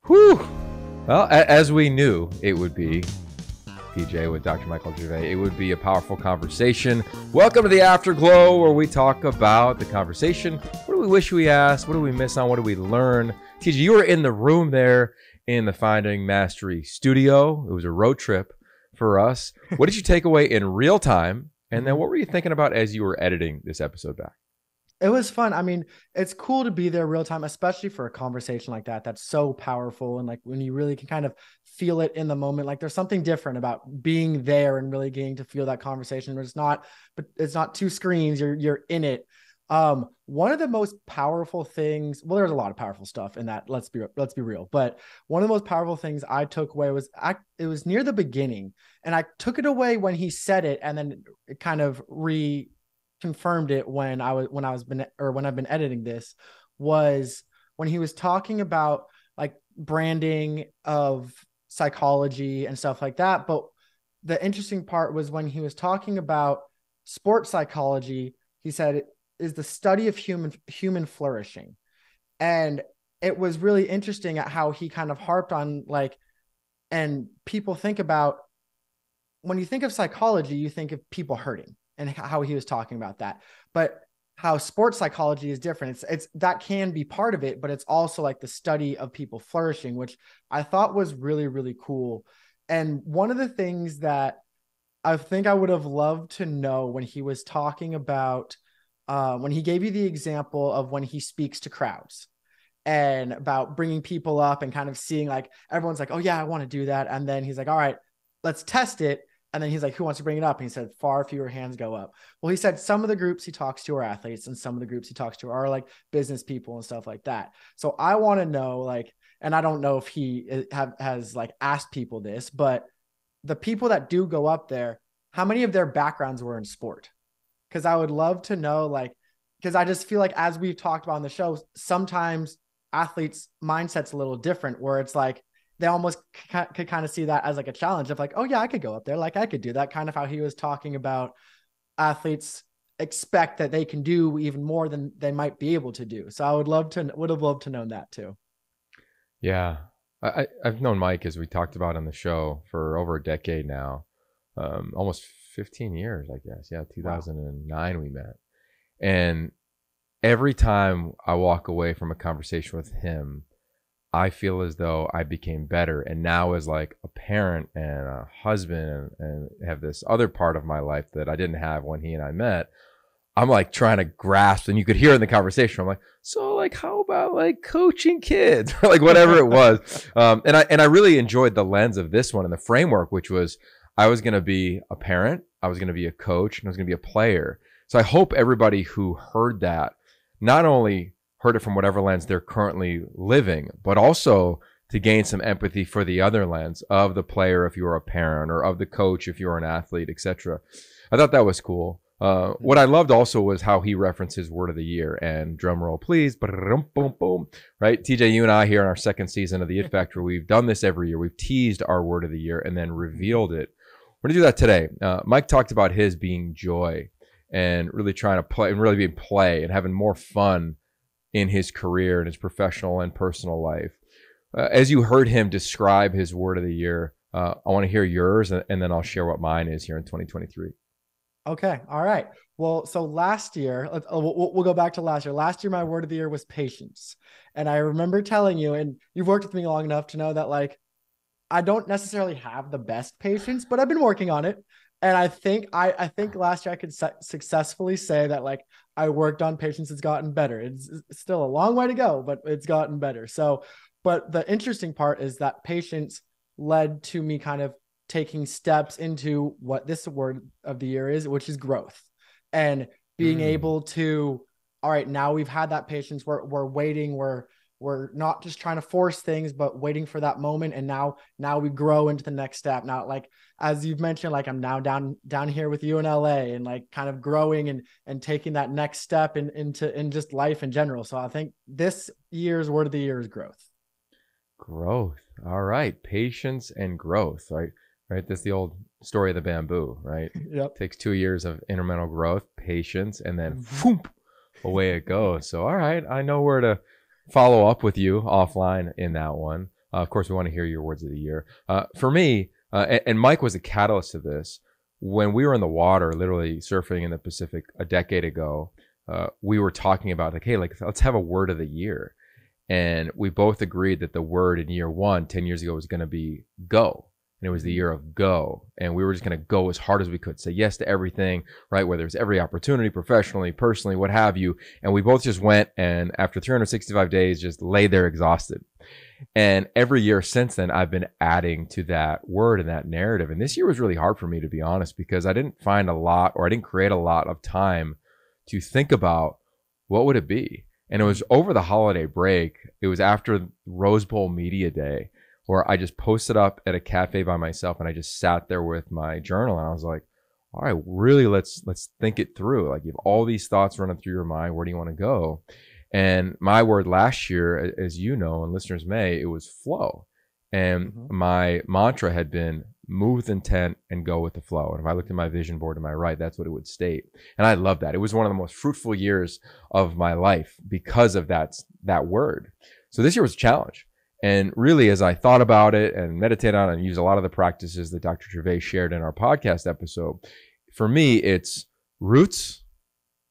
Whew. Well, as we knew it would be, TJ, with Dr. Michael Gervais, it would be a powerful conversation. Welcome to the Afterglow, where we talk about the conversation. What do we wish we asked? What do we miss on? What do we learn? TJ, you were in the room there in the Finding Mastery studio. It was a road trip for us. What did you take away in real time? And then what were you thinking about as you were editing this episode back? It was fun. I mean, it's cool to be there real time, especially for a conversation like that. That's so powerful. And like when you really can kind of feel it in the moment, like there's something different about being there and really getting to feel that conversation. But it's not two screens. You're in it. One of the most powerful things, well, there's a lot of powerful stuff in that. Let's be real. But one of the most powerful things I took away was it was near the beginning, and I took it away when he said it, and then it kind of confirmed it when I've been editing this, was when he was talking about like branding of psychology and stuff like that. But the interesting part was when he was talking about sports psychology, he said it is the study of human flourishing. And it was really interesting at how he kind of harped on like, and people think about, when you think of psychology, you think of people hurting, and how he was talking about that. But how sports psychology is different. It's that can be part of it, but it's also like the study of people flourishing, which I thought was really, really cool. And one of the things that I think I would have loved to know when he was talking about, when he gave you the example of when he speaks to crowds and about bringing people up and kind of seeing like, everyone's like, oh yeah, I want to do that. And then he's like, all right, let's test it. And then he's like, who wants to bring it up? And he said, far fewer hands go up. Well, he said some of the groups he talks to are athletes, and some of the groups he talks to are like business people and stuff like that. So I want to know, like, and I don't know if he has like asked people this, but the people that do go up there, how many of their backgrounds were in sport? Because I would love to know, like, because I just feel like, as we've talked about on the show, sometimes athletes' mindset's a little different, where it's like, they almost could kind of see that as like a challenge of like, oh yeah, I could go up there. Like I could do that, kind of how he was talking about athletes expect that they can do even more than they might be able to do. So I would have loved to know that too. Yeah. I've known Mike, as we talked about on the show, for over a decade now, almost 15 years, I guess. Yeah. 2009 we met. And every time I walk away from a conversation with him, I feel as though I became better. And now, as like a parent and a husband and have this other part of my life that I didn't have when he and I met, I'm like trying to grasp, and you could hear in the conversation, I'm like, so like, how about like coaching kids or like whatever it was. And I really enjoyed the lens of this one and the framework, which was, I was going to be a parent, I was going to be a coach, and I was going to be a player. So I hope everybody who heard that not only heard it from whatever lens they're currently living, but also to gain some empathy for the other lens of the player if you're a parent, or of the coach if you're an athlete, etc. I thought that was cool. What I loved also was how he referenced his word of the year, and drum roll please, boom, boom, right? TJ, you and I here in our second season of the It Factor, we've done this every year. We've teased our word of the year and then revealed it. We're gonna do that today. Mike talked about his being joy, and really trying to play, and really being play and having more fun in his career and his professional and personal life. As you heard him describe his word of the year, I want to hear yours, and then I'll share what mine is here in 2023. Okay. All right. Well, so last year, we'll go back to last year. Last year, my word of the year was patience. And I remember telling you, and you've worked with me long enough to know that like, I don't necessarily have the best patience, but I've been working on it. And I think last year I could successfully say that like I worked on patience. It's gotten better. It's still a long way to go, but it's gotten better. So, but the interesting part is that patience led to me kind of taking steps into what this word of the year is, which is growth, and being able to, all right, now we've had that patience. We're waiting. We're not just trying to force things, but waiting for that moment. And now we grow into the next step. Now, like, as you've mentioned, like I'm now down here with you in LA, and like kind of growing and taking that next step in just life in general. So I think this year's word of the year is growth. Growth. All right. Patience and growth. Right. That's the old story of the bamboo, right? Yep. Takes 2 years of incremental growth, patience, and then whoop, away it goes. So, all right. I know where to follow up with you offline in that one. Of course, we want to hear your words of the year. For me, and Mike was a catalyst to this. When we were in the water, literally surfing in the Pacific a decade ago, we were talking about like, hey, like let's have a word of the year. And we both agreed that the word in year one, 10 years ago, was going to be go. And it was the year of go. And we were just going to go as hard as we could, say yes to everything, right? Whether it's every opportunity, professionally, personally, what have you. And we both just went and after 365 days, just lay there exhausted. And every year since then, I've been adding to that word and that narrative. And this year was really hard for me, to be honest, because I didn't find a lot, or I didn't create a lot of time to think about what would it be. And it was over the holiday break. It was after Rose Bowl Media Day, where I just posted up at a cafe by myself and I just sat there with my journal and I was like, all right, really, let's think it through. Like you have all these thoughts running through your mind. Where do you want to go? And my word last year, as you know, and listeners may, it was flow. And my mantra had been move with intent and go with the flow. And if I looked at my vision board to my right, that's what it would state. And I love that. It was one of the most fruitful years of my life because of that word. So this year was a challenge. And really, as I thought about it and meditated on it and used a lot of the practices that Dr. Gervais shared in our podcast episode, for me, it's roots,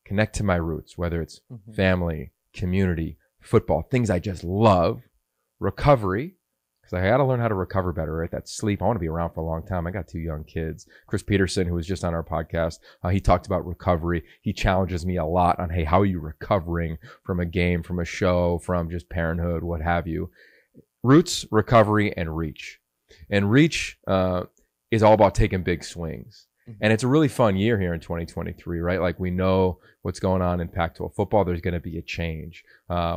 connect to my roots, whether it's family, community, football, things I just love, recovery, because I got to learn how to recover better, right? That sleep. I want to be around for a long time. I got 2 young kids. Chris Peterson, who was just on our podcast, he talked about recovery. He challenges me a lot on, hey, how are you recovering from a game, from a show, from just parenthood, what have you? Roots, recovery, and reach. And reach is all about taking big swings. And it's a really fun year here in 2023, right? Like we know what's going on in Pac-12 football. There's going to be a change.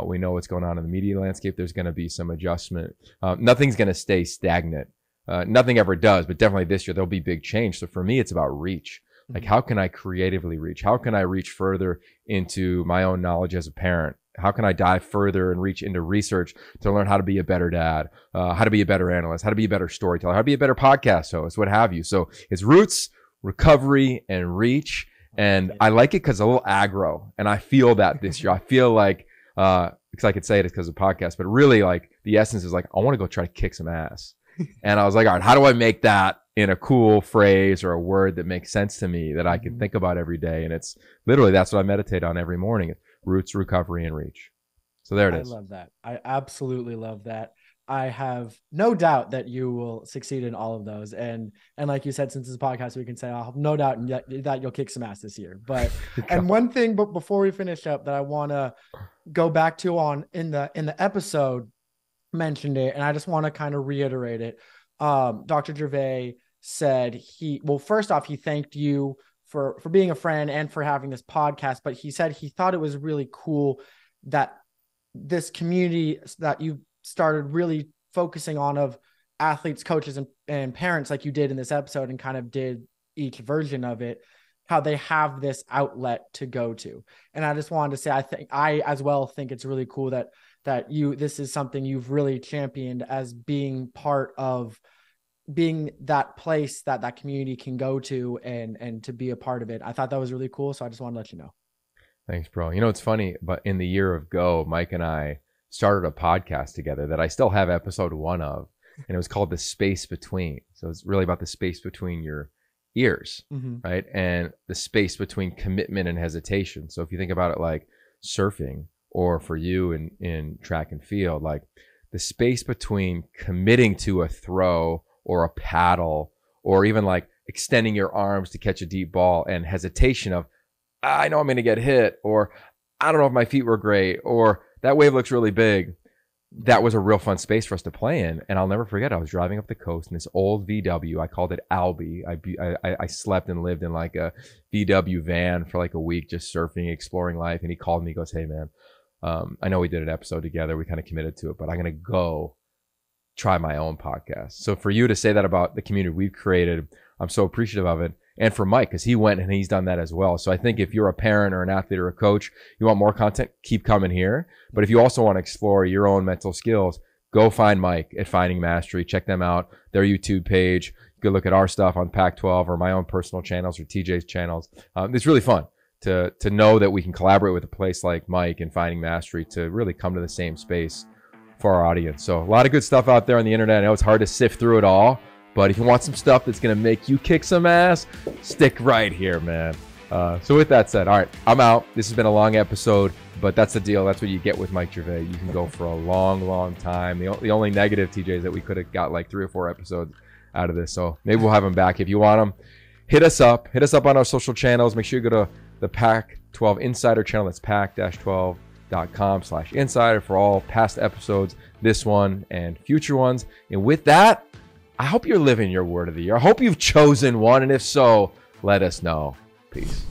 We know what's going on in the media landscape. There's going to be some adjustment. Nothing's going to stay stagnant. Nothing ever does, but definitely this year there'll be big change. So for me, it's about reach. Like how can I creatively reach? How can I reach further into my own knowledge as a parent? How can I dive further and reach into research to learn how to be a better dad, how to be a better analyst, how to be a better storyteller, how to be a better podcast host, what have you. So it's roots, recovery, and reach. And I like it because it's a little aggro. And I feel that this year. I feel like, because I could say it because of the podcast, but really like the essence is like, I want to go try to kick some ass. And I was like, all right, how do I make that in a cool phrase or a word that makes sense to me that I can think about every day? And it's literally, that's what I meditate on every morning. Roots, recovery, and reach. So there it is. I love that. I absolutely love that. I have no doubt that you will succeed in all of those. And like you said, since this is a podcast, we can say, I'll have no doubt that you'll kick some ass this year. But, and one thing, but before we finish up, that I want to go back to on in the episode mentioned it. And I just want to kind of reiterate it. Dr. Gervais said first off, he thanked you for being a friend and for having this podcast, but he said he thought it was really cool that this community that you started really focusing on of athletes, coaches, and parents, like you did in this episode, and kind of did each version of it, how they have this outlet to go to. And I just wanted to say, I as well think it's really cool that this is something you've really championed as being part of being that place that community can go to and to be a part of it. I thought that was really cool. So I just want to let you know. Thanks, bro. You know, it's funny, but in the year of Go, Mike and I started a podcast together that I still have episode 1 of, and it was called The Space Between. So it's really about the space between your ears, right? And the space between commitment and hesitation. So if you think about it like surfing, or for you in track and field, like the space between committing to a throw or a paddle, or even like extending your arms to catch a deep ball, and hesitation of, I know I'm going to get hit, or I don't know if my feet were great, or that wave looks really big. That was a real fun space for us to play in. And I'll never forget, I was driving up the coast in this old VW. I called it Albie. I slept and lived in like a VW van for like a week, just surfing, exploring life. And he called me, he goes, hey man, I know we did an episode together. We kind of committed to it, but I'm going to go try my own podcast. So for you to say that about the community we've created, I'm so appreciative of it. And for Mike, because he went and he's done that as well. So I think if you're a parent or an athlete or a coach, you want more content, keep coming here. But if you also want to explore your own mental skills, go find Mike at Finding Mastery. Check them out, their YouTube page. You can look at our stuff on Pac-12 or my own personal channels or TJ's channels. It's really fun to know that we can collaborate with a place like Mike and Finding Mastery to really come to the same space for our audience. So a lot of good stuff out there on the internet. I know it's hard to sift through it all, but if you want some stuff that's going to make you kick some ass, stick right here, man. So with that said, all right, I'm out. This has been a long episode, but that's the deal. That's what you get with Mike Gervais. You can go for a long, long time. The only negative, TJ, is that we could have got like 3 or 4 episodes out of this. So maybe we'll have him back. If you want him, hit us up. Hit us up on our social channels. Make sure you go to the Pac-12 Insider channel. That's pac-12.com/insider for all past episodes, this one and future ones. And with that, I hope you're living your word of the year. I hope you've chosen one. And if so, let us know. Peace.